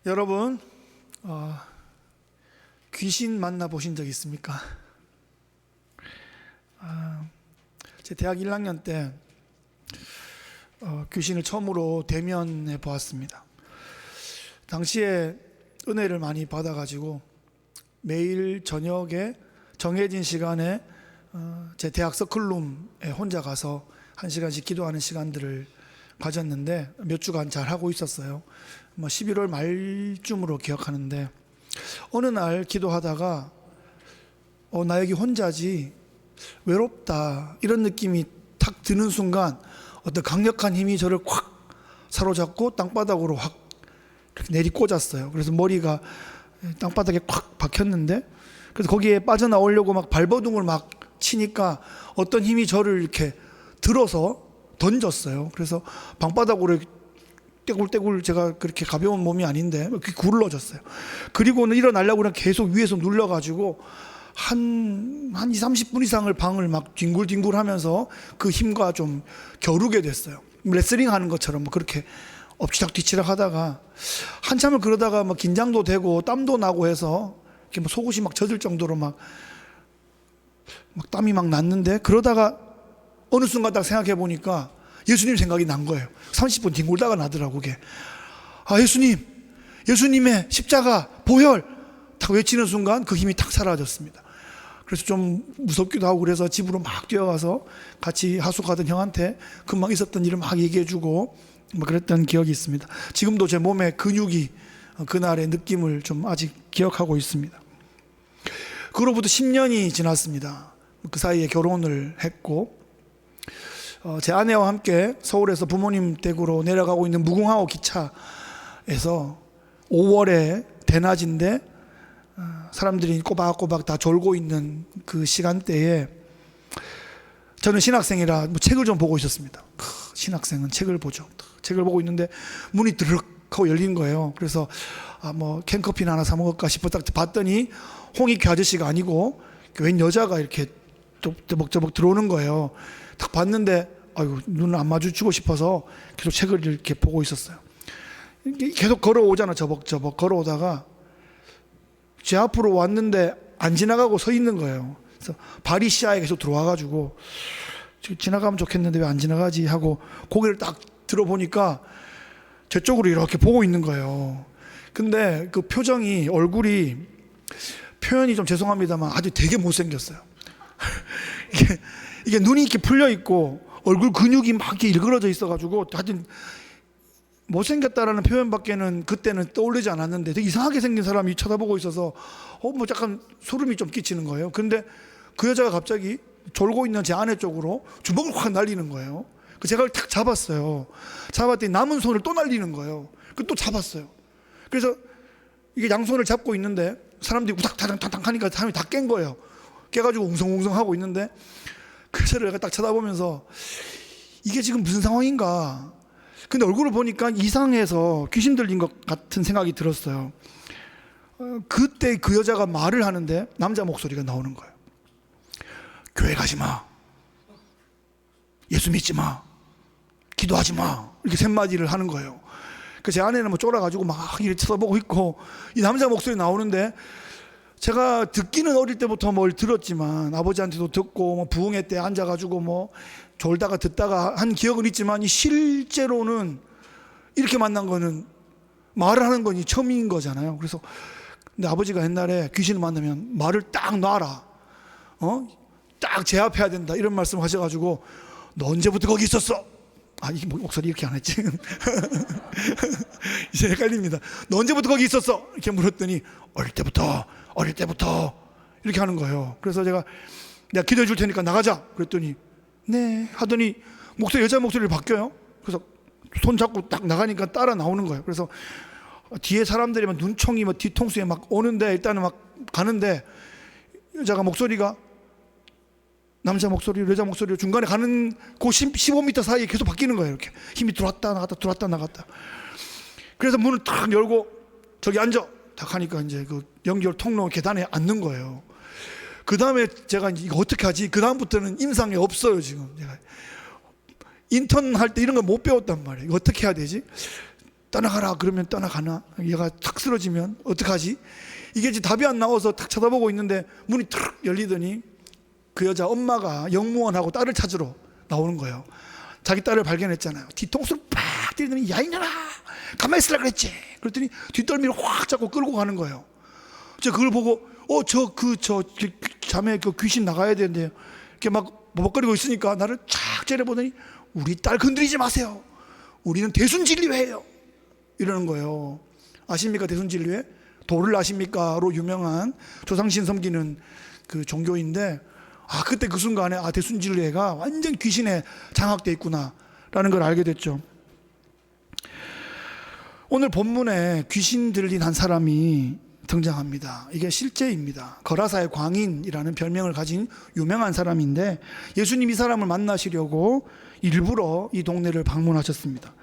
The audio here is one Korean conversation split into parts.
여러분, 귀신 만나보신 적 있습니까? 제 대학 1학년 때 귀신을 처음으로 대면해 보았습니다. 당시에 은혜를 많이 받아가지고 매일 저녁에 정해진 시간에 제 대학 서클룸에 혼자 가서 1시간씩 기도하는 시간들을 가졌는데 몇 주간 잘 하고 있었어요. 11월 말쯤으로 기억하는데 어느 날 기도하다가 나 여기 혼자지, 외롭다, 이런 느낌이 탁 드는 순간 어떤 강력한 힘이 저를 콱 사로잡고 땅바닥으로 확 이렇게 내리꽂았어요. 그래서 머리가 땅바닥에 콱 박혔는데, 그래서 거기에 빠져나오려고 막 발버둥을 막 치니까 어떤 힘이 저를 이렇게 들어서 던졌어요. 그래서 방바닥으로 떼굴떼굴, 제가 그렇게 가벼운 몸이 아닌데 그렇게 굴러졌어요. 그리고는 일어나려고 그냥 계속 위에서 눌러가지고 한 20, 30분 이상을 방을 막 뒹굴뒹굴 하면서 그 힘과 좀 겨루게 됐어요. 레슬링 하는 것처럼 그렇게 엎치락뒤치락 하다가 한참을 그러다가 긴장도 되고 땀도 나고 해서 이렇게 속옷이 막 젖을 정도로 막 땀이 막 났는데, 그러다가 어느 순간 딱 생각해 보니까 예수님 생각이 난 거예요. 30분 뒹굴다가 나더라고 그게. 예수님, 예수님의 십자가 보혈 딱 외치는 순간 그 힘이 탁 사라졌습니다. 그래서 좀 무섭기도 하고, 그래서 집으로 막 뛰어가서 같이 하숙하던 형한테 금방 있었던 일을 막 얘기해주고 그랬던 기억이 있습니다. 지금도 제 몸의 근육이 그날의 느낌을 좀 아직 기억하고 있습니다. 그로부터 10년이 지났습니다. 그 사이에 결혼을 했고, 제 아내와 함께 서울에서 부모님 댁으로 내려가고 있는 무궁화호 기차에서 5월에 대낮인데 사람들이 꼬박꼬박 다 졸고 있는 그 시간대에 저는 신학생이라 책을 좀 보고 있었습니다. 신학생은 책을 보죠. 책을 보고 있는데 문이 드르륵 하고 열린 거예요. 그래서 캔커피나 하나 사 먹을까 싶어 딱 봤더니 홍익회 아저씨가 아니고 웬 여자가 이렇게 저벅저벅 들어오는 거예요. 딱 봤는데 눈을 안 마주치고 싶어서 계속 책을 이렇게 보고 있었어요. 계속 걸어오잖아. 저벅저벅 걸어오다가 제 앞으로 왔는데 안 지나가고 서 있는 거예요. 그래서 발이 시야에 계속 들어와가지고 지나가면 좋겠는데 왜 안 지나가지 하고 고개를 딱 들어보니까 제 쪽으로 이렇게 보고 있는 거예요. 근데 그 표정이, 얼굴이, 표현이 좀 죄송합니다만 아주 되게 못생겼어요. 이게 눈이 이렇게 풀려 있고 얼굴 근육이 막 이렇게 일그러져 있어가지고 하여튼 못생겼다라는 표현밖에는 그때는 떠오르지 않았는데, 되게 이상하게 생긴 사람이 쳐다보고 있어서 약간 소름이 좀 끼치는 거예요. 근데 그 여자가 갑자기 졸고 있는 제 아내 쪽으로 주먹을 확 날리는 거예요. 제가 탁 잡았어요. 잡았더니 남은 손을 또 날리는 거예요. 또 잡았어요. 그래서 이게 양손을 잡고 있는데 사람들이 우닥타닥타닥 하니까 사람이 다 깬 거예요. 깨가지고 웅성웅성 하고 있는데 그 여자를 딱 쳐다보면서 이게 지금 무슨 상황인가. 근데 얼굴을 보니까 이상해서 귀신 들린 것 같은 생각이 들었어요. 그때 그 여자가 말을 하는데 남자 목소리가 나오는 거예요. 교회 가지 마, 예수 믿지 마, 기도하지 마, 이렇게 셋마디를 하는 거예요. 제 아내는 쫄아가지고 막 이렇게 쳐다보고 있고, 이 남자 목소리 나오는데 제가 듣기는 어릴 때부터 뭘 들었지만 아버지한테도 듣고 부흥회 때 앉아가지고 졸다가 듣다가 한 기억은 있지만, 이 실제로는 이렇게 만난 거는, 말을 하는 건 처음인 거잖아요. 그래서 근데 아버지가 옛날에 귀신을 만나면 말을 딱 놔라, 딱 제압해야 된다, 이런 말씀을 하셔가지고 너 언제부터 거기 있었어? 이 목소리 이렇게 안 했지. 이제 헷갈립니다. 너 언제부터 거기 있었어? 이렇게 물었더니 어릴 때부터 이렇게 하는 거예요. 그래서 내가 기도해 줄 테니까 나가자 그랬더니 네 하더니 여자 목소리를 바뀌어요. 그래서 손 잡고 딱 나가니까 따라 나오는 거예요. 그래서 뒤에 사람들이 눈총이 뒤통수에 막 오는데, 일단은 막 가는데 여자가 목소리가 남자 목소리로 여자 목소리로 중간에 가는 그 15m 사이에 계속 바뀌는 거예요. 이렇게 힘이 들어왔다 나갔다 들어왔다 나갔다. 그래서 문을 탁 열고 저기 앉아 딱 하니까 이제 그 연결 통로 계단에 앉는 거예요. 그 다음에 제가 이거 어떻게 하지? 그 다음부터는 임상이 없어요. 지금 제가 인턴 할 때 이런 거 못 배웠단 말이에요. 이거 어떻게 해야 되지? 떠나가라 그러면 떠나가나? 얘가 탁 쓰러지면 어떡하지? 이게 이제 답이 안 나와서 탁 쳐다보고 있는데 문이 탁 열리더니 그 여자 엄마가 영무원하고 딸을 찾으러 나오는 거예요. 자기 딸을 발견했잖아요. 뒤통수를 팍 때리더니 야 이년아 가만히 있으라 그랬지. 그랬더니 뒷덜미를 확 잡고 끌고 가는 거예요. 저 그걸 보고 저 자매 그 귀신 나가야 되는데 이렇게 막 버벅거리고 있으니까 나를 쫙 째려보더니 우리 딸 건드리지 마세요. 우리는 대순진리회예요. 이러는 거예요. 아십니까? 대순진리회? 도를 아십니까?로 유명한 조상신 섬기는 그 종교인데 그때 그 순간에 대순진리회가 완전 귀신에 장악돼 있구나 라는 걸 알게 됐죠. 오늘 본문에 귀신 들린 한 사람이 등장합니다. 이게 실제입니다. 거라사의 광인이라는 별명을 가진 유명한 사람인데 예수님이 이 사람을 만나시려고 일부러 이 동네를 방문하셨습니다.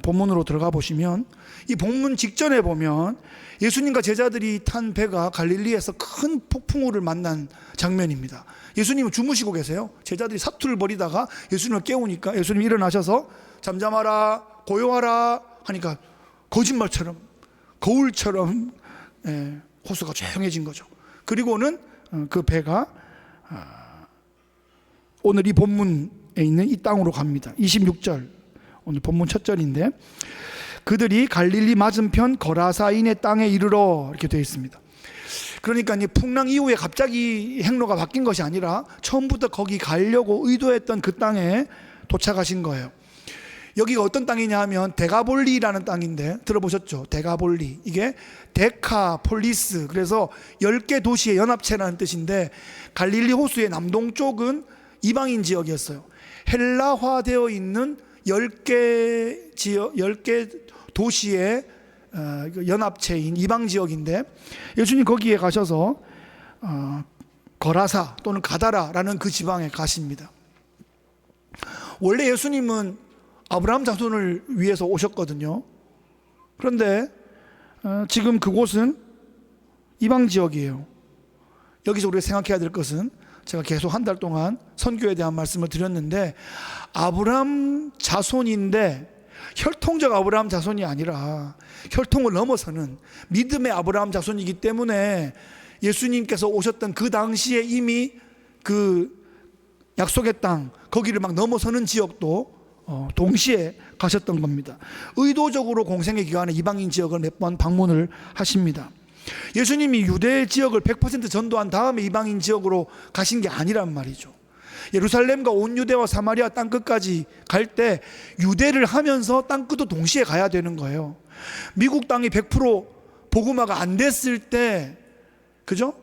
본문으로 들어가 보시면 이 본문 직전에 보면 예수님과 제자들이 탄 배가 갈릴리에서 큰 폭풍우를 만난 장면입니다. 예수님은 주무시고 계세요. 제자들이 사투를 벌이다가 예수님을 깨우니까 예수님이 일어나셔서 잠잠하라 고요하라 하니까 거짓말처럼 거울처럼 호수가 조용해진 거죠. 그리고는 그 배가 오늘 이 본문에 있는 이 땅으로 갑니다. 26절 오늘 본문 첫 절인데 그들이 갈릴리 맞은편 거라사인의 땅에 이르러 이렇게 되어 있습니다. 그러니까 이 풍랑 이후에 갑자기 행로가 바뀐 것이 아니라 처음부터 거기 가려고 의도했던 그 땅에 도착하신 거예요. 여기가 어떤 땅이냐 하면 데가볼리라는 땅인데 들어보셨죠? 데가볼리. 이게 데카폴리스, 그래서 10개 도시의 연합체라는 뜻인데 갈릴리 호수의 남동쪽은 이방인 지역이었어요. 헬라화되어 있는 10개 지역, 10개 도시의 연합체인 이방 지역인데 예수님 거기에 가셔서 거라사 또는 가다라라는 그 지방에 가십니다. 원래 예수님은 아브라함 자손을 위해서 오셨거든요. 그런데 지금 그곳은 이방 지역이에요. 여기서 우리가 생각해야 될 것은 제가 계속 한 달 동안 선교에 대한 말씀을 드렸는데 아브라함 자손인데 혈통적 아브라함 자손이 아니라 혈통을 넘어서는 믿음의 아브라함 자손이기 때문에 예수님께서 오셨던 그 당시에 이미 그 약속의 땅 거기를 막 넘어서는 지역도 동시에 가셨던 겁니다. 의도적으로 공생의 기간에 이방인 지역을 몇 번 방문을 하십니다. 예수님이 유대 지역을 100% 전도한 다음에 이방인 지역으로 가신 게 아니란 말이죠. 예루살렘과 온 유대와 사마리아 땅끝까지 갈 때 유대를 하면서 땅끝도 동시에 가야 되는 거예요. 미국 땅이 100% 복음화가 안 됐을 때, 그죠?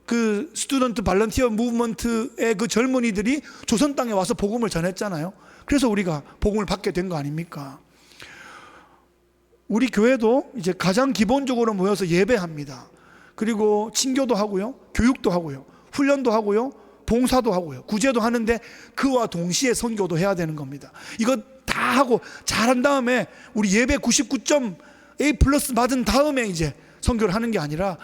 그 스튜던트 발런티어 무브먼트의 그 젊은이들이 조선 땅에 와서 복음을 전했잖아요. 그래서 우리가 복음을 받게 된 거 아닙니까? 우리 교회도 이제 가장 기본적으로 모여서 예배합니다. 그리고 친교도 하고요, 교육도 하고요, 훈련도 하고요, 봉사도 하고요, 구제도 하는데 그와 동시에 선교도 해야 되는 겁니다. 이거 다 하고 잘한 다음에 우리 예배 99점 A 플러스 받은 다음에 이제 선교를 하는 게 아니라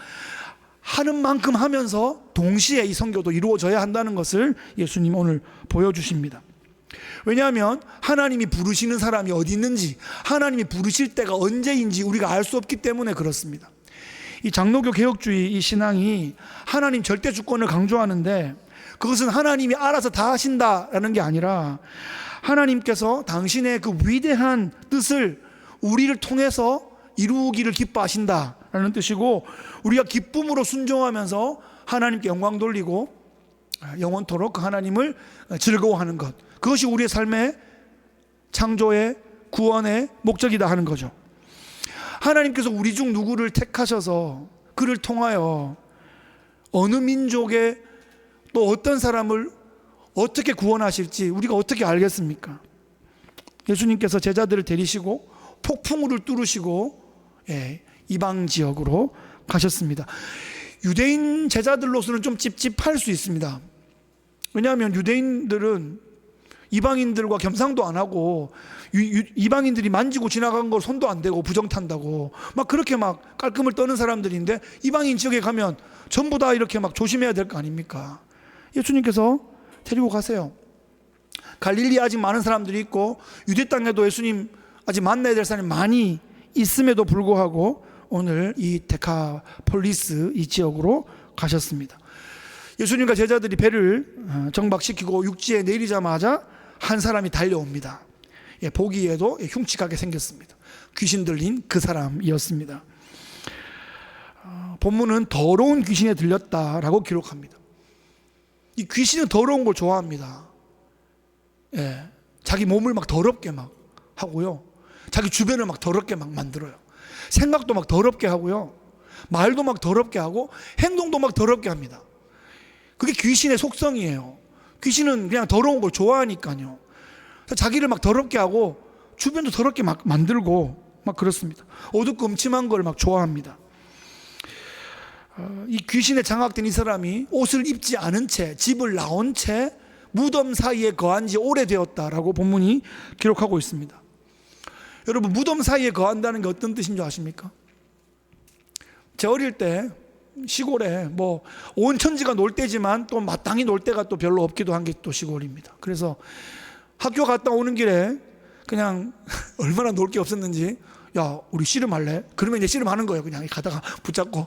하는 만큼 하면서 동시에 이 선교도 이루어져야 한다는 것을 예수님 오늘 보여주십니다. 왜냐하면 하나님이 부르시는 사람이 어디 있는지, 하나님이 부르실 때가 언제인지 우리가 알 수 없기 때문에 그렇습니다. 이 장로교 개혁주의 이 신앙이 하나님 절대 주권을 강조하는데 그것은 하나님이 알아서 다 하신다라는 게 아니라 하나님께서 당신의 그 위대한 뜻을 우리를 통해서 이루기를 기뻐하신다라는 뜻이고, 우리가 기쁨으로 순종하면서 하나님께 영광 돌리고 영원토록 그 하나님을 즐거워하는 것, 그것이 우리의 삶의 창조의 구원의 목적이다 하는 거죠. 하나님께서 우리 중 누구를 택하셔서 그를 통하여 어느 민족의 또 어떤 사람을 어떻게 구원하실지 우리가 어떻게 알겠습니까? 예수님께서 제자들을 데리시고 폭풍우를 뚫으시고 이방 지역으로 가셨습니다. 유대인 제자들로서는 좀 찝찝할 수 있습니다. 왜냐하면 유대인들은 이방인들과 겸상도 안 하고 이방인들이 만지고 지나간 걸 손도 안 대고 부정탄다고 막 그렇게 막 깔끔을 떠는 사람들인데 이방인 지역에 가면 전부 다 이렇게 막 조심해야 될 거 아닙니까? 예수님께서 데리고 가세요. 갈릴리에 아직 많은 사람들이 있고 유대 땅에도 예수님 아직 만나야 될 사람이 많이 있음에도 불구하고 오늘 이 데카폴리스 이 지역으로 가셨습니다. 예수님과 제자들이 배를 정박시키고 육지에 내리자마자 한 사람이 달려옵니다. 보기에도 흉측하게 생겼습니다. 귀신 들린 그 사람이었습니다. 본문은 더러운 귀신에 들렸다라고 기록합니다. 이 귀신은 더러운 걸 좋아합니다. 자기 몸을 막 더럽게 막 하고요. 자기 주변을 막 더럽게 막 만들어요. 생각도 막 더럽게 하고요. 말도 막 더럽게 하고 행동도 막 더럽게 합니다. 그게 귀신의 속성이에요. 귀신은 그냥 더러운 걸 좋아하니까요. 자기를 막 더럽게 하고 주변도 더럽게 막 만들고 막 그렇습니다. 어둡고 음침한 걸 막 좋아합니다. 이 귀신에 장악된 이 사람이 옷을 입지 않은 채 집을 나온 채 무덤 사이에 거한 지 오래되었다라고 본문이 기록하고 있습니다. 여러분, 무덤 사이에 거한다는 게 어떤 뜻인 줄 아십니까? 제 어릴 때 시골에 뭐 온 천지가 놀 때지만 또 마땅히 놀 때가 또 별로 없기도 한 게 또 시골입니다. 그래서 학교 갔다 오는 길에 그냥 얼마나 놀 게 없었는지, 야, 우리 씨름할래? 그러면 이제 씨름하는 거예요. 그냥 가다가 붙잡고.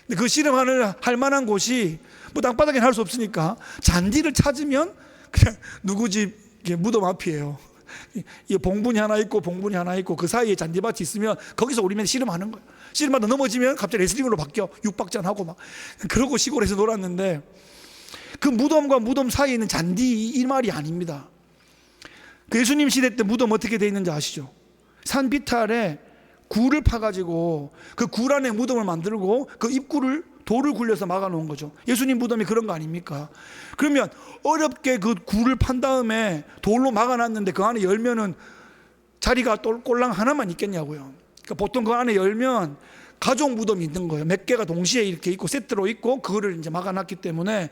근데 그 씨름하는 할 만한 곳이 뭐 땅바닥에 할 수 없으니까 잔디를 찾으면 그냥 누구 집 무덤 앞이에요. 이 봉분이 하나 있고 봉분이 하나 있고 그 사이에 잔디밭이 있으면 거기서 우리는 씨름하는 거예요. 씨름하다 넘어지면 갑자기 레슬링으로 바뀌어 육박전하고 막 그러고 시골에서 놀았는데, 그 무덤과 무덤 사이에 있는 잔디 이 말이 아닙니다. 그 예수님 시대 때 무덤 어떻게 돼 있는지 아시죠? 산 비탈에 굴을 파가지고 그 굴 안에 무덤을 만들고 그 입구를 돌을 굴려서 막아놓은 거죠. 예수님 무덤이 그런 거 아닙니까? 그러면 어렵게 그 굴을 판 다음에 돌로 막아놨는데 그 안에 열면은 자리가 꼴랑 하나만 있겠냐고요. 그러니까 보통 그 안에 열면 가족 무덤이 있는 거예요. 몇 개가 동시에 이렇게 있고 세트로 있고 그거를 이제 막아놨기 때문에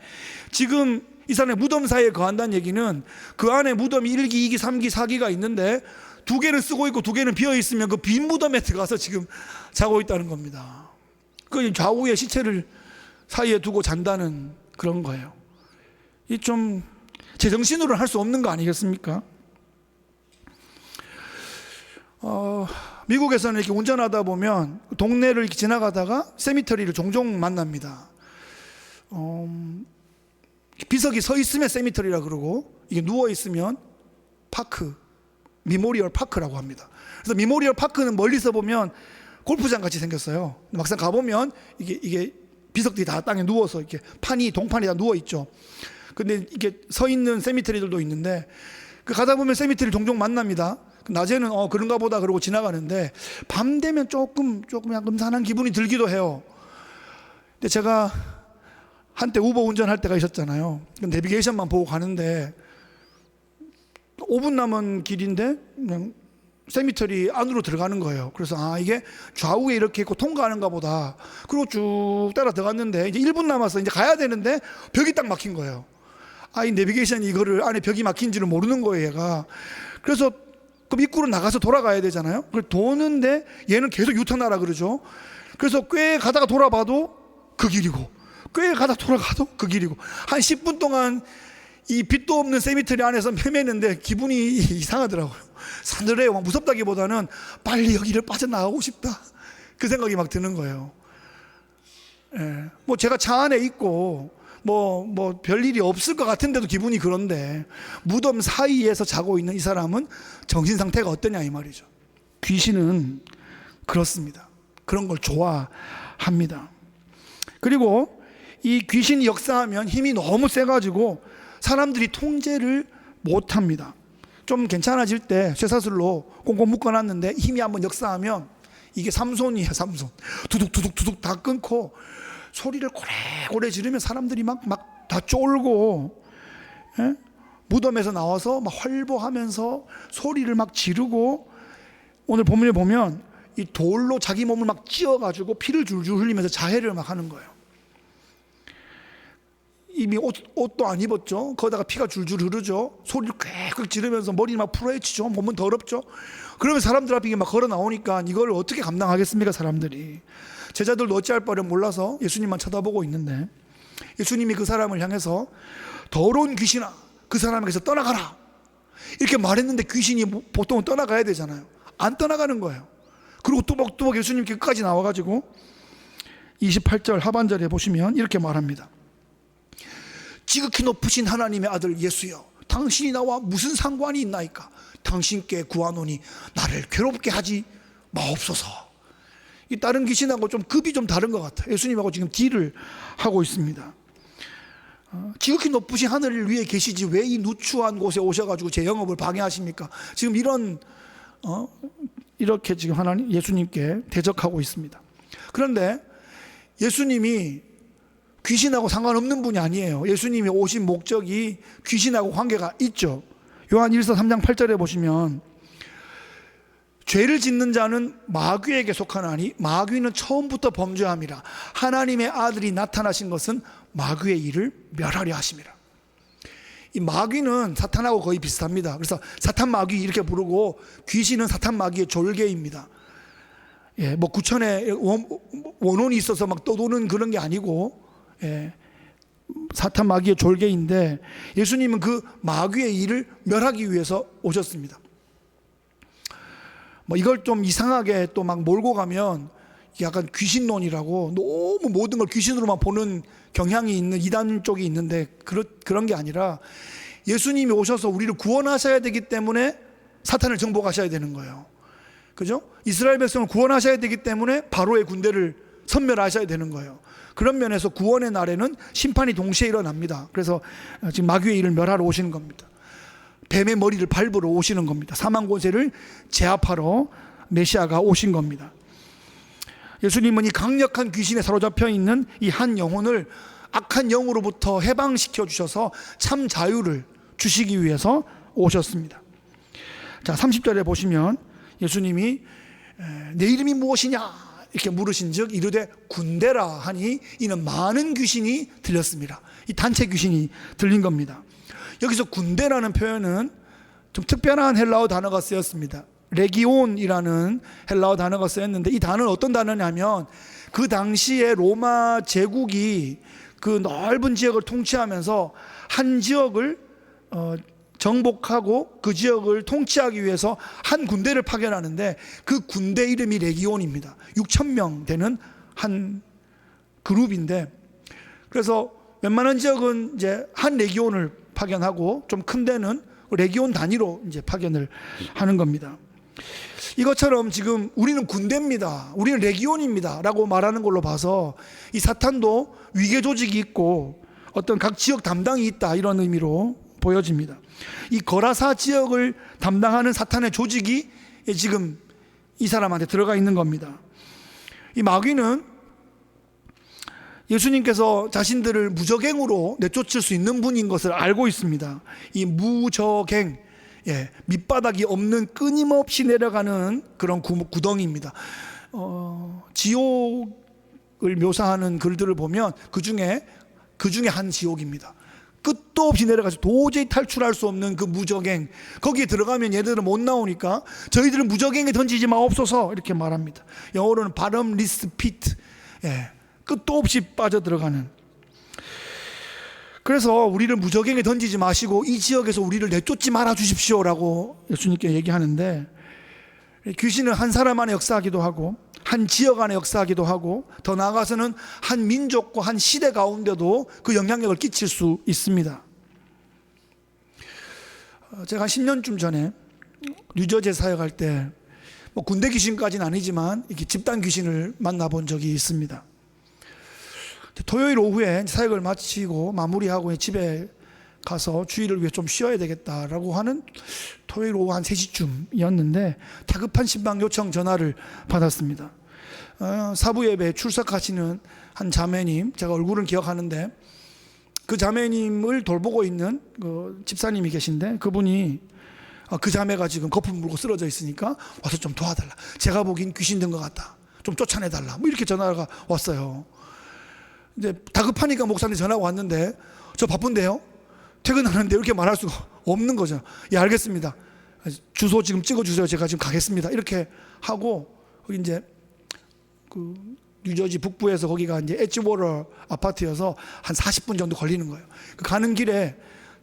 지금 이 사람의 무덤 사이에 거한다는 얘기는 그 안에 무덤이 1기, 2기, 3기, 4기가 있는데 2개는 쓰고 있고 2개는 비어 있으면 그 빈 무덤에 들어가서 지금 자고 있다는 겁니다. 그 좌우에 시체를 사이에 두고 잔다는 그런 거예요. 이 좀 제정신으로는 할 수 없는 거 아니겠습니까? 미국에서는 이렇게 운전하다 보면 동네를 이렇게 지나가다가 세미터리를 종종 만납니다. 비석이 서 있으면 세미터리라 그러고 이게 누워 있으면 파크, 미모리얼 파크라고 합니다. 그래서 미모리얼 파크는 멀리서 보면 골프장 같이 생겼어요. 막상 가보면 이게 비석들이 다 땅에 누워서 이렇게 동판이 다 누워 있죠. 근데 이게 서 있는 세미터리들도 있는데 그 가다 보면 세미터리 종종 만납니다. 낮에는 그런가 보다 그러고 지나가는데 밤 되면 조금 약간 음산한 기분이 들기도 해요. 근데 제가 한때 우버 운전할 때가 있었잖아요. 내비게이션만 보고 가는데 5분 남은 길인데 그냥 세미터리 안으로 들어가는 거예요. 그래서 이게 좌우에 이렇게 있고 통과하는가 보다. 그리고 쭉 따라 들어갔는데 이제 1분 남았어. 이제 가야 되는데 벽이 딱 막힌 거예요. 이 내비게이션이 이거를 안에 벽이 막힌지를 모르는 거예요, 얘가. 그래서 그 입구로 나가서 돌아가야 되잖아요. 그걸 도는데 얘는 계속 유턴하라 그러죠. 그래서 꽤 가다가 돌아봐도 그 길이고, 꽤 가다 돌아가도 그 길이고, 한 10분 동안 이 빛도 없는 세미터리 안에서 헤매는데 기분이 이상하더라고요. 사늘해요. 막 무섭다기보다는 빨리 여기를 빠져나가고 싶다, 그 생각이 막 드는 거예요. 뭐 제가 차 안에 있고 뭐 별일이 없을 것 같은데도 기분이 그런데 무덤 사이에서 자고 있는 이 사람은 정신 상태가 어떠냐 이 말이죠. 귀신은 그렇습니다. 그런 걸 좋아합니다. 그리고 이 귀신이 역사하면 힘이 너무 세가지고 사람들이 통제를 못합니다. 좀 괜찮아질 때 쇠사슬로 꽁꽁 묶어놨는데 힘이 한번 역사하면 이게 삼손이에요. 삼손. 두둑두둑 다 끊고 소리를 고래고래 지르면 사람들이 막 다 쫄고, 무덤에서 나와서 막 활보하면서 소리를 막 지르고, 오늘 본문에 보면 이 돌로 자기 몸을 막 찧어가지고 피를 줄줄 흘리면서 자해를 막 하는 거예요. 이미 옷도 안 입었죠. 거기다가 피가 줄줄 흐르죠. 소리를 꽥꽥 지르면서 머리 막 풀어헤치죠. 몸은 더럽죠. 그러면 사람들 앞에 막 걸어 나오니까 이걸 어떻게 감당하겠습니까, 사람들이. 제자들도 어찌할 바를 몰라서 예수님만 쳐다보고 있는데, 예수님이 그 사람을 향해서 더러운 귀신아, 그 사람에게서 떠나가라, 이렇게 말했는데 귀신이 보통은 떠나가야 되잖아요. 안 떠나가는 거예요. 그리고 뚜벅뚜벅 예수님께 끝까지 나와가지고 28절 하반절에 보시면 이렇게 말합니다. 지극히 높으신 하나님의 아들 예수여, 당신이 나와 무슨 상관이 있나이까? 당신께 구하노니 나를 괴롭게 하지 마옵소서. 이 다른 귀신하고 좀 급이 좀 다른 것 같아요. 예수님하고 지금 딜을 하고 있습니다. 지극히 높으신 하늘 위에 계시지 왜 이 누추한 곳에 오셔가지고 제 영업을 방해하십니까? 지금 이렇게 지금 하나님 예수님께 대적하고 있습니다. 그런데 예수님이 귀신하고 상관없는 분이 아니에요. 예수님이 오신 목적이 귀신하고 관계가 있죠. 요한 1서 3장 8절에 보시면 죄를 짓는 자는 마귀에게 속하나니 마귀는 처음부터 범죄함이라. 하나님의 아들이 나타나신 것은 마귀의 일을 멸하려 하심이라. 이 마귀는 사탄하고 거의 비슷합니다. 그래서 사탄 마귀 이렇게 부르고, 귀신은 사탄 마귀의 졸개입니다. 예, 뭐 구천에 원혼이 있어서 막 떠도는 그런 게 아니고, 예, 사탄 마귀의 졸개인데 예수님은 그 마귀의 일을 멸하기 위해서 오셨습니다. 뭐 이걸 좀 이상하게 또 막 몰고 가면 약간 귀신론이라고 너무 모든 걸 귀신으로만 보는 경향이 있는 이단 쪽이 있는데, 그런 게 아니라 예수님이 오셔서 우리를 구원하셔야 되기 때문에 사탄을 정복하셔야 되는 거예요. 그죠? 이스라엘 백성을 구원하셔야 되기 때문에 바로의 군대를 섬멸하셔야 되는 거예요. 그런 면에서 구원의 날에는 심판이 동시에 일어납니다. 그래서 지금 마귀의 일을 멸하러 오시는 겁니다. 뱀의 머리를 밟으러 오시는 겁니다. 사망 권세를 제압하러 메시아가 오신 겁니다. 예수님은 이 강력한 귀신에 사로잡혀 있는 이 한 영혼을 악한 영으로부터 해방시켜 주셔서 참 자유를 주시기 위해서 오셨습니다. 자, 30절에 보시면 예수님이 내 이름이 무엇이냐 이렇게 물으신즉 이르되 군대라 하니 이는 많은 귀신이 들렸습니다. 이 단체 귀신이 들린 겁니다. 여기서 군대라는 표현은 좀 특별한 헬라어 단어가 쓰였습니다. 레기온이라는 헬라어 단어가 쓰였는데, 이 단어는 어떤 단어냐면 그 당시에 로마 제국이 그 넓은 지역을 통치하면서 한 지역을 정복하고 그 지역을 통치하기 위해서 한 군대를 파견하는데, 그 군대 이름이 레기온입니다. 6,000명 되는 한 그룹인데, 그래서 웬만한 지역은 이제 한 레기온을 파견하고 좀 큰 데는 레기온 단위로 이제 파견을 하는 겁니다. 이것처럼 지금 우리는 군대입니다, 우리는 레기온입니다 라고 말하는 걸로 봐서 이 사탄도 위계 조직이 있고 어떤 각 지역 담당이 있다, 이런 의미로 보여집니다. 이 거라사 지역을 담당하는 사탄의 조직이 지금 이 사람한테 들어가 있는 겁니다. 이 마귀는 예수님께서 자신들을 무적행으로 내쫓을 수 있는 분인 것을 알고 있습니다. 이 무적행, 밑바닥이 없는 끊임없이 내려가는 그런 구덩이입니다. 지옥을 묘사하는 글들을 보면 그 중에 한 지옥입니다. 끝도 없이 내려가서 도저히 탈출할 수 없는 그 무적행, 거기에 들어가면 얘들은 못 나오니까 저희들은 무적행에 던지지 마옵소서 이렇게 말합니다. 영어로는 bottomless pit, 끝도 없이 빠져들어가는. 그래서 우리를 무적행에 던지지 마시고 이 지역에서 우리를 내쫓지 말아 주십시오라고 예수님께 얘기하는데, 귀신은 한 사람 안에 역사하기도 하고 한 지역 안에 역사하기도 하고 더 나아가서는 한 민족과 한 시대 가운데도 그 영향력을 끼칠 수 있습니다. 제가 한 10년쯤 전에 뉴저지에 사역할 때 뭐 군대 귀신까지는 아니지만 이렇게 집단 귀신을 만나본 적이 있습니다. 토요일 오후에 사역을 마치고 마무리하고 집에 가서 주일을 위해 좀 쉬어야 되겠다라고 하는 토요일 오후 한 3시쯤이었는데 다급한 신방 요청 전화를 받았습니다. 사부 예배에 출석하시는 한 자매님, 제가 얼굴은 기억하는데 그 자매님을 돌보고 있는 그 집사님이 계신데, 그분이 그 자매가 지금 거품 물고 쓰러져 있으니까 와서 좀 도와달라, 제가 보기엔 귀신 든 것 같다, 좀 쫓아내달라, 뭐 이렇게 전화가 왔어요. 이제 다급하니까 목사님 전화가 왔는데 저 바쁜데요, 퇴근하는데 이렇게 말할 수가 없는 거죠. 예, 알겠습니다, 주소 지금 찍어주세요, 제가 지금 가겠습니다 이렇게 하고, 거기 이제 그 뉴저지 북부에서 거기가 이제 엣지워터 아파트여서 한 40분 정도 걸리는 거예요. 가는 길에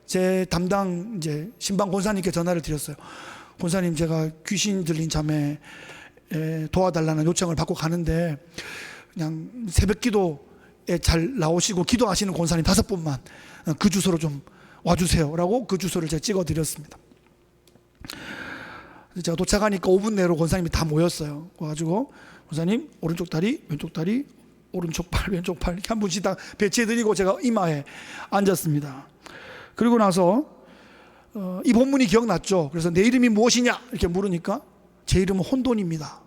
제 담당 이제 신방 권사님께 전화를 드렸어요. 권사님, 제가 귀신 들린 자매가 도와달라는 요청을 받고 가는데 그냥 새벽 기도에 잘 나오시고 기도하시는 권사님 5분만 그 주소로 좀 와주세요라고 그 주소를 제가 찍어드렸습니다. 제가 도착하니까 5분 내로 권사님이 다 모였어요. 와가지고 권사님 오른쪽 다리, 왼쪽 다리, 오른쪽 팔, 왼쪽 팔 이렇게 한 분씩 다 배치해드리고 제가 이마에 앉았습니다. 그리고 나서 이 본문이 기억났죠. 그래서 내 이름이 무엇이냐 이렇게 물으니까 제 이름은 혼돈입니다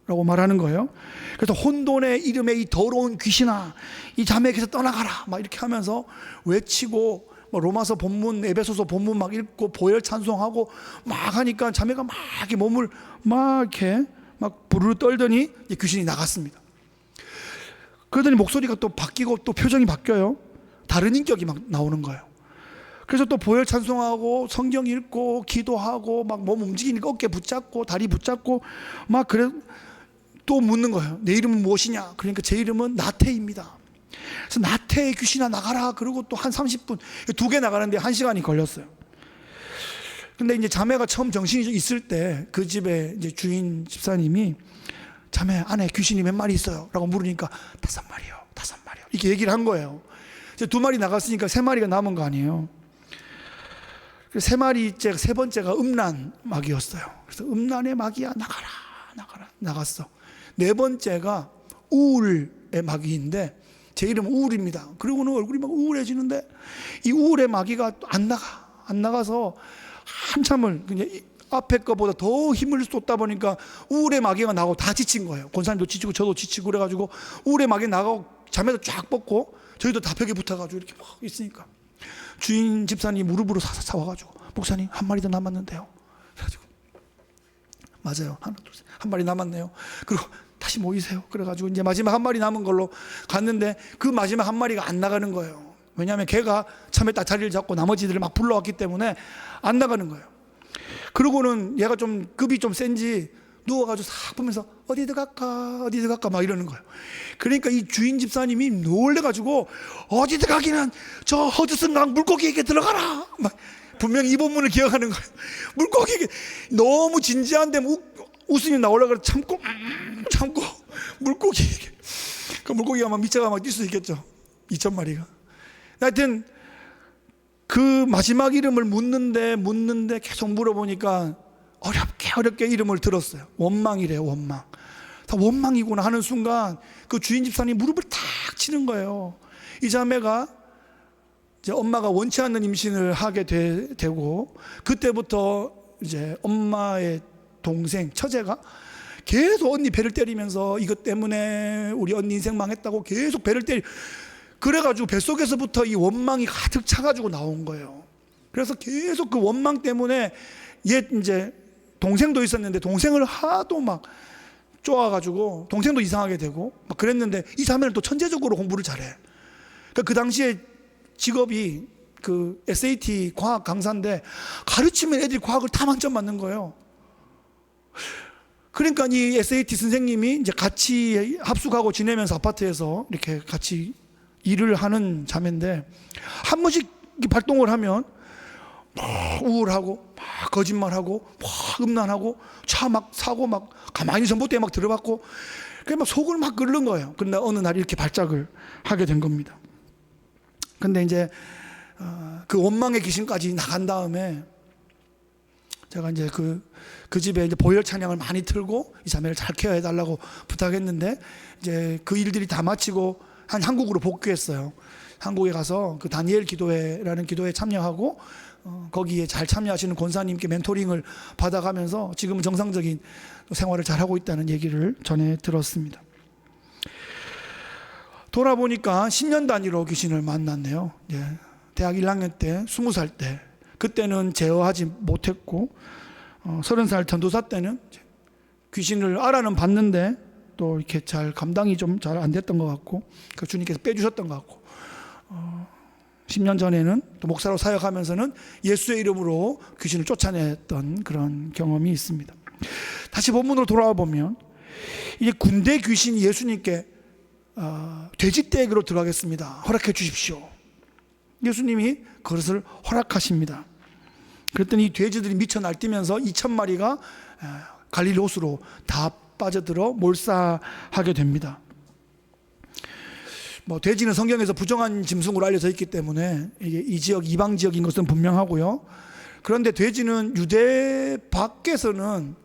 라고 말하는 거예요. 그래서 혼돈의 이름에 이 더러운 귀신아 이 자매에게서 떠나가라 막 이렇게 하면서 외치고 로마서 본문, 에베소서 본문 막 읽고 보혈 찬송하고 막 하니까 자매가 막 이렇게 몸을 막 이렇게 막 부르르 떨더니 이제 귀신이 나갔습니다. 그러더니 목소리가 또 바뀌고 또 표정이 바뀌어요. 다른 인격이 막 나오는 거예요. 그래서 또 보혈 찬송하고 성경 읽고 기도하고 막 몸 움직이니까 어깨 붙잡고 다리 붙잡고 막 그래 또 묻는 거예요. 내 이름은 무엇이냐? 그러니까 제 이름은 나태입니다. 그래서 나태의 귀신아 나가라. 그리고 또 한 30분 2개 나가는데 1시간이 걸렸어요. 근데 이제 자매가 처음 정신이 있을 때 그 집에 이제 주인 집사님이 자매 안에 귀신이 몇 마리 있어요? 라고 물으니까 5마리요. 5마리요. 이렇게 얘기를 한 거예요. 이제 2마리 나갔으니까 3마리가 남은 거 아니에요. 3마리째, 3번째가 음란 마귀였어요. 그래서 음란의 마귀야 나가라 나가라 나갔어. 4번째가 우울의 마귀인데 제 이름은 우울입니다. 그리고는 얼굴이 막 우울해지는데 이 우울의 마귀가 안 나가서 한참을 그냥 앞에 거보다 더 힘을 쏟다 보니까 우울의 마귀가 나고 다 지친 거예요. 권사님도 지치고 저도 지치고 그래가지고 우울의 마귀 나가고 자매도 쫙 뻗고 저희도 다 벽에 붙어가지고 이렇게 막 있으니까 주인 집사님 무릎으로 사사 와가지고 목사님 1마리 더 남았는데요. 그래가지고 맞아요. 하나 둘 셋 1마리 남았네요. 그리고 다시 모이세요. 그래가지고 이제 마지막 1마리 남은 걸로 갔는데 그 마지막 1마리가 안 나가는 거예요. 왜냐하면 걔가 참에 딱 자리를 잡고 나머지들을 막 불러왔기 때문에 안 나가는 거예요. 그러고는 얘가 좀 급이 좀 센지 누워가지고 싹 보면서 어디들 갈까 막 이러는 거예요. 그러니까 이 주인 집사님이 놀래가지고 어디들 가기는 저 허드슨강 물고기에게 들어가라 막 분명히 이 본문을 기억하는 거예요. 물고기에게 너무 진지한데 웃음이 나오려고 참고 물고기에게 그 물고기가 막 밑에가 막 뛸 수 있겠죠. 2,000마리가 하여튼 그 마지막 이름을 묻는데 계속 물어보니까 어렵게 이름을 들었어요. 원망이래요. 원망. 다 원망이구나 하는 순간 그 주인 집사님 무릎을 탁 치는 거예요. 이 자매가 이제 엄마가 원치 않는 임신을 하게 되고 그때부터 이제 엄마의 동생 처제가 계속 언니 배를 때리면서 이것 때문에 우리 언니 인생 망했다고 계속 배를 그래가지고 뱃속에서부터 이 원망이 가득 차가지고 나온 거예요. 그래서 계속 그 원망 때문에 옛 이제 동생도 있었는데 동생을 하도 막 쪼아가지고 동생도 이상하게 되고 막 그랬는데 이 자매는 또 천재적으로 공부를 잘해. 그러니까 그 당시에 직업이 그 SAT 과학 강사인데 가르치면 애들이 과학을 다 만점 맞는 거예요. 그러니까 이 SAT 선생님이 이제 같이 합숙하고 지내면서 아파트에서 이렇게 같이 일을 하는 자매인데 한 번씩 발동을 하면 막 우울하고 막 거짓말하고 막 음란하고 차 막 사고 막 가만히 전봇대에 막 들어봤고 그래 막 속을 막 끓는 거예요. 그런데 어느 날 이렇게 발작을 하게 된 겁니다. 근데 이제 그 원망의 귀신까지 나간 다음에 제가 이제 그 집에 이제 보혈 찬양을 많이 틀고 이 자매를 잘 케어해 달라고 부탁했는데 이제 그 일들이 다 마치고 한국으로 복귀했어요. 한국에 가서 그 다니엘 기도회라는 기도회에 참여하고 거기에 잘 참여하시는 권사님께 멘토링을 받아가면서 지금은 정상적인 생활을 잘하고 있다는 얘기를 전해 들었습니다. 돌아보니까 10년 단위로 귀신을 만났네요. 예. 대학 1학년 때 20살 때 그때는 제어하지 못했고 30살 전도사 때는 귀신을 알아는 봤는데 또 이렇게 잘 감당이 좀 잘 안 됐던 것 같고 그 주님께서 빼주셨던 것 같고 10년 전에는 또 목사로 사역하면서는 예수의 이름으로 귀신을 쫓아냈던 그런 경험이 있습니다. 다시 본문으로 돌아와 보면 이제 군대 귀신이 예수님께 돼지떼기로 들어가겠습니다. 허락해 주십시오. 예수님이 그것을 허락하십니다. 그랬더니 이 돼지들이 미쳐 날뛰면서 2,000마리가 갈릴리 호수로 다 빠져들어 몰사하게 됩니다. 돼지는 성경에서 부정한 짐승으로 알려져 있기 때문에 이게 이 지역 이방 지역인 것은 분명하고요. 그런데 돼지는 유대 밖에서는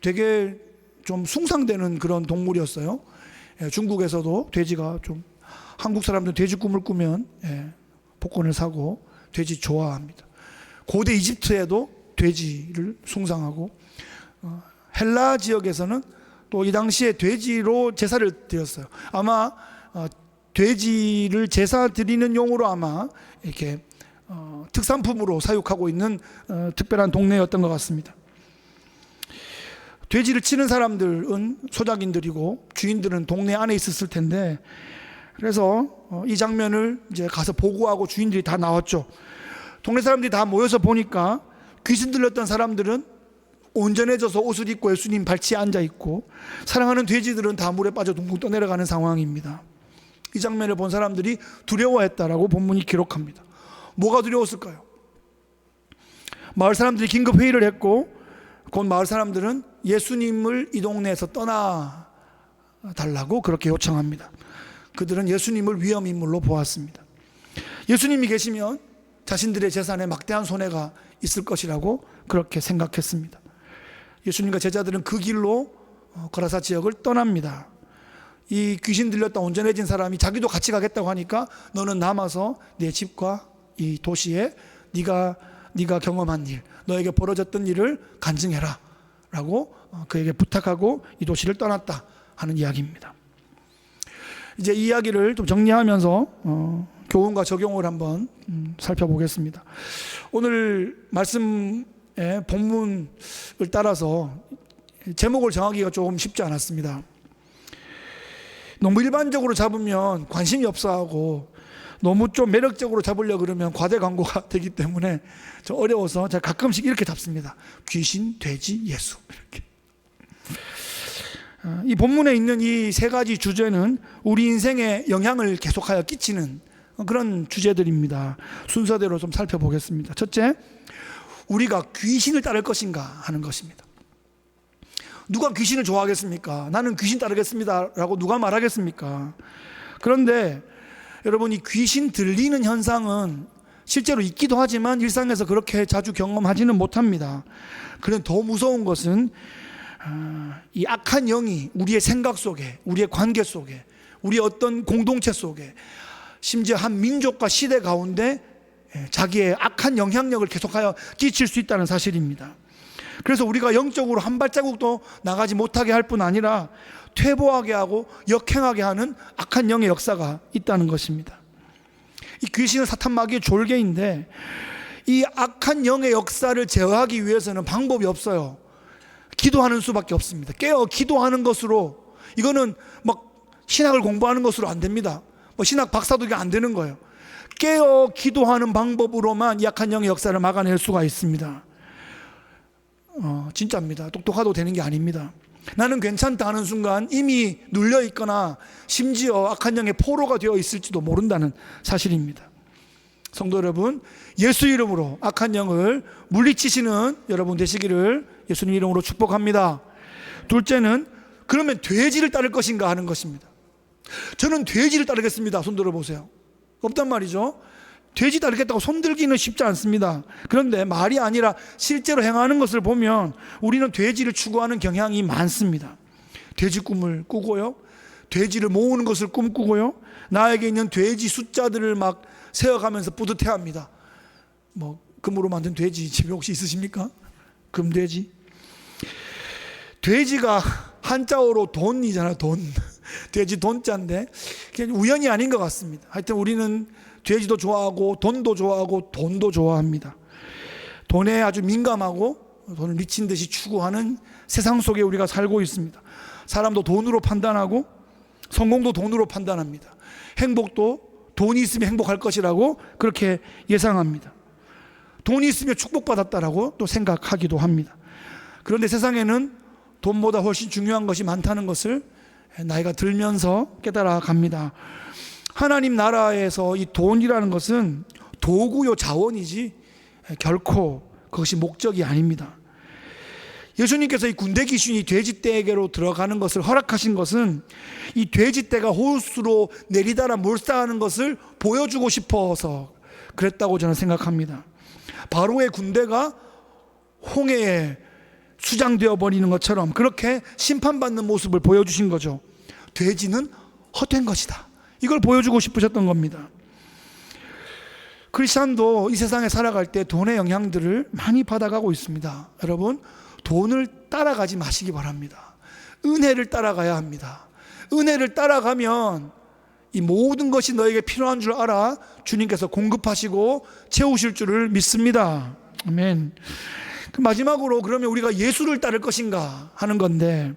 되게 좀 숭상되는 그런 동물이었어요. 중국에서도 돼지가 좀, 한국 사람들은 돼지 꿈을 꾸면 복권을 사고 돼지 좋아합니다. 고대 이집트에도 돼지를 숭상하고, 헬라 지역에서는 또 이 당시에 돼지로 제사를 드렸어요. 아마 돼지를 제사 드리는 용으로 아마 이렇게 특산품으로 사육하고 있는 특별한 동네였던 것 같습니다. 돼지를 치는 사람들은 소작인들이고 주인들은 동네 안에 있었을 텐데, 그래서 이 장면을 이제 가서 보고하고 주인들이 다 나왔죠. 동네 사람들이 다 모여서 보니까 귀신 들렸던 사람들은 온전해져서 옷을 입고 예수님 발치에 앉아 있고, 사랑하는 돼지들은 다 물에 빠져 둥둥 떠내려가는 상황입니다. 이 장면을 본 사람들이 두려워했다라고 본문이 기록합니다. 뭐가 두려웠을까요? 마을 사람들이 긴급 회의를 했고, 곧 마을 사람들은 예수님을 이 동네에서 떠나 달라고 그렇게 요청합니다. 그들은 예수님을 위험인물로 보았습니다. 예수님이 계시면 자신들의 재산에 막대한 손해가 있을 것이라고 그렇게 생각했습니다. 예수님과 제자들은 그 길로 거라사 지역을 떠납니다. 이 귀신 들렸다 온전해진 사람이 자기도 같이 가겠다고 하니까 너는 남아서 내 집과 이 도시에 네가 경험한 일, 너에게 벌어졌던 일을 간증해라 라고 그에게 부탁하고 이 도시를 떠났다 하는 이야기입니다. 이제 이 이야기를 좀 정리하면서 교훈과 적용을 한번 살펴보겠습니다. 오늘 말씀의 본문을 따라서 제목을 정하기가 조금 쉽지 않았습니다. 너무 일반적으로 잡으면 관심이 없어하고, 너무 좀 매력적으로 잡으려고 그러면 과대 광고가 되기 때문에 좀 어려워서 제가 가끔씩 이렇게 잡습니다. 귀신, 돼지, 예수, 이렇게. 이 본문에 있는 이 세 가지 주제는 우리 인생에 영향을 계속하여 끼치는 그런 주제들입니다. 순서대로 좀 살펴보겠습니다. 첫째, 우리가 귀신을 따를 것인가 하는 것입니다. 누가 귀신을 좋아하겠습니까? 나는 귀신 따르겠습니다 라고 누가 말하겠습니까? 그런데 여러분, 이 귀신 들리는 현상은 실제로 있기도 하지만 일상에서 그렇게 자주 경험하지는 못합니다. 그런데 더 무서운 것은 이 악한 영이 우리의 생각 속에, 우리의 관계 속에, 우리의 어떤 공동체 속에, 심지어 한 민족과 시대 가운데 자기의 악한 영향력을 계속하여 끼칠 수 있다는 사실입니다. 그래서 우리가 영적으로 한 발자국도 나가지 못하게 할 뿐 아니라 퇴보하게 하고 역행하게 하는 악한 영의 역사가 있다는 것입니다. 이 귀신은 사탄 마귀의 졸개인데, 이 악한 영의 역사를 제어하기 위해서는 방법이 없어요. 기도하는 수밖에 없습니다. 깨어 기도하는 것으로, 이거는 막 신학을 공부하는 것으로 안 됩니다. 신학 박사도 이게 안 되는 거예요. 깨어 기도하는 방법으로만 이 악한 영의 역사를 막아낼 수가 있습니다. 진짜입니다. 똑똑하도 되는 게 아닙니다. 나는 괜찮다 하는 순간 이미 눌려 있거나 심지어 악한 영의 포로가 되어 있을지도 모른다는 사실입니다. 성도 여러분, 예수 이름으로 악한 영을 물리치시는 여러분 되시기를 예수님 이름으로 축복합니다. 둘째는, 그러면 돼지를 따를 것인가 하는 것입니다. 저는 돼지를 따르겠습니다. 손 들어보세요. 없단 말이죠. 돼지 따르겠다고 손들기는 쉽지 않습니다. 그런데 말이 아니라 실제로 행하는 것을 보면 우리는 돼지를 추구하는 경향이 많습니다. 돼지 꿈을 꾸고요, 돼지를 모으는 것을 꿈꾸고요, 나에게 있는 돼지 숫자들을 막 세어가면서 뿌듯해합니다. 금으로 만든 돼지 집에 혹시 있으십니까? 금돼지. 돼지가 한자어로 돈이잖아요. 돈. 돼지 돈자인데 그냥 우연이 아닌 것 같습니다. 하여튼 우리는 돼지도 좋아하고 돈도 좋아하고 돈도 좋아합니다. 돈에 아주 민감하고 돈을 미친 듯이 추구하는 세상 속에 우리가 살고 있습니다. 사람도 돈으로 판단하고 성공도 돈으로 판단합니다. 행복도 돈이 있으면 행복할 것이라고 그렇게 예상합니다. 돈이 있으면 축복받았다라고 또 생각하기도 합니다. 그런데 세상에는 돈보다 훨씬 중요한 것이 많다는 것을 나이가 들면서 깨달아 갑니다. 하나님 나라에서 이 돈이라는 것은 도구요 자원이지 결코 그것이 목적이 아닙니다. 예수님께서 이 군대 귀신이 돼지떼에게로 들어가는 것을 허락하신 것은 이 돼지떼가 호수로 내리다라 몰사하는 것을 보여주고 싶어서 그랬다고 저는 생각합니다. 바로의 군대가 홍해에 수장되어 버리는 것처럼 그렇게 심판받는 모습을 보여주신 거죠. 돼지는 헛된 것이다, 이걸 보여주고 싶으셨던 겁니다. 크리스찬도 이 세상에 살아갈 때 돈의 영향들을 많이 받아가고 있습니다. 여러분, 돈을 따라가지 마시기 바랍니다. 은혜를 따라가야 합니다. 은혜를 따라가면 이 모든 것이 너에게 필요한 줄 알아 주님께서 공급하시고 채우실 줄을 믿습니다. 아멘. 마지막으로 그러면 우리가 예수를 따를 것인가 하는 건데,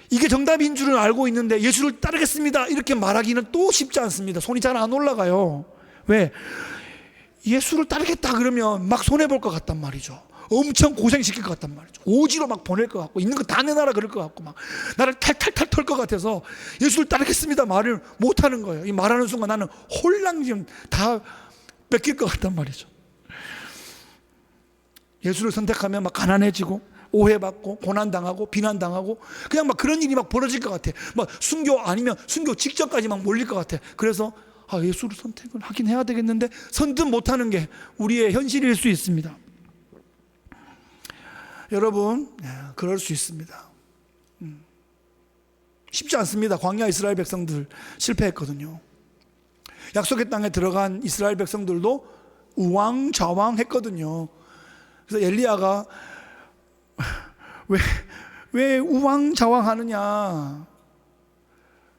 이게 정답인 줄은 알고 있는데 예수를 따르겠습니다 이렇게 말하기는 또 쉽지 않습니다. 손이 잘 안 올라가요. 왜? 예수를 따르겠다 그러면 막 손해볼 것 같단 말이죠. 엄청 고생시킬 것 같단 말이죠. 오지로 막 보낼 것 같고, 있는 거 다 내놔라 그럴 것 같고, 막 나를 탈탈탈 털 것 같아서 예수를 따르겠습니다 말을 못하는 거예요. 이 말하는 순간 나는 홀랑 지금 다 뺏길 것 같단 말이죠. 예수를 선택하면 막 가난해지고 오해받고 고난당하고 비난당하고 그냥 막 그런 일이 막 벌어질 것 같아. 막 순교 아니면 순교 직전까지 막 몰릴 것 같아. 그래서 예수를 선택을 하긴 해야 되겠는데 선뜻 못하는 게 우리의 현실일 수 있습니다. 여러분, 그럴 수 있습니다. 쉽지 않습니다. 광야 이스라엘 백성들 실패했거든요. 약속의 땅에 들어간 이스라엘 백성들도 우왕좌왕했거든요. 그래서 엘리야가 왜 우왕좌왕하느냐,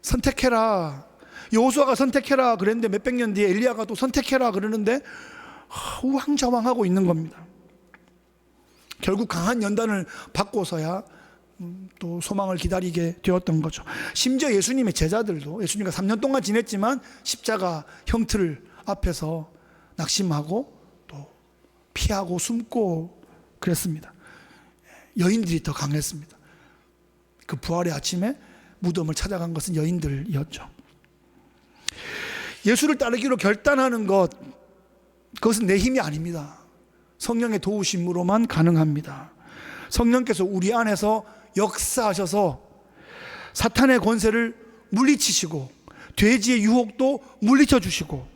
선택해라, 여호수아가 선택해라 그랬는데 몇백 년 뒤에 엘리야가 또 선택해라 그러는데 우왕좌왕하고 있는 겁니다. 결국 강한 연단을 받고서야 또 소망을 기다리게 되었던 거죠. 심지어 예수님의 제자들도 예수님과 3년 동안 지냈지만 십자가 형틀 앞에서 낙심하고 또 피하고 숨고 그랬습니다. 여인들이 더 강했습니다. 그 부활의 아침에 무덤을 찾아간 것은 여인들이었죠. 예수를 따르기로 결단하는 것, 그것은 내 힘이 아닙니다. 성령의 도우심으로만 가능합니다. 성령께서 우리 안에서 역사하셔서 사탄의 권세를 물리치시고 돼지의 유혹도 물리쳐 주시고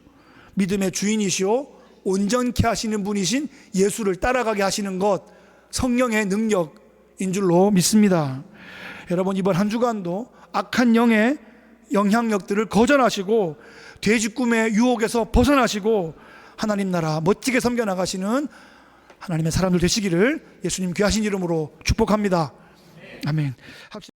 믿음의 주인이시오 온전케 하시는 분이신 예수를 따라가게 하시는 것, 성령의 능력인 줄로 믿습니다. 여러분, 이번 한 주간도 악한 영의 영향력들을 거절하시고 돼지 꿈의 유혹에서 벗어나시고 하나님 나라 멋지게 섬겨나가시는 하나님의 사람들 되시기를 예수님 귀하신 이름으로 축복합니다. 아멘.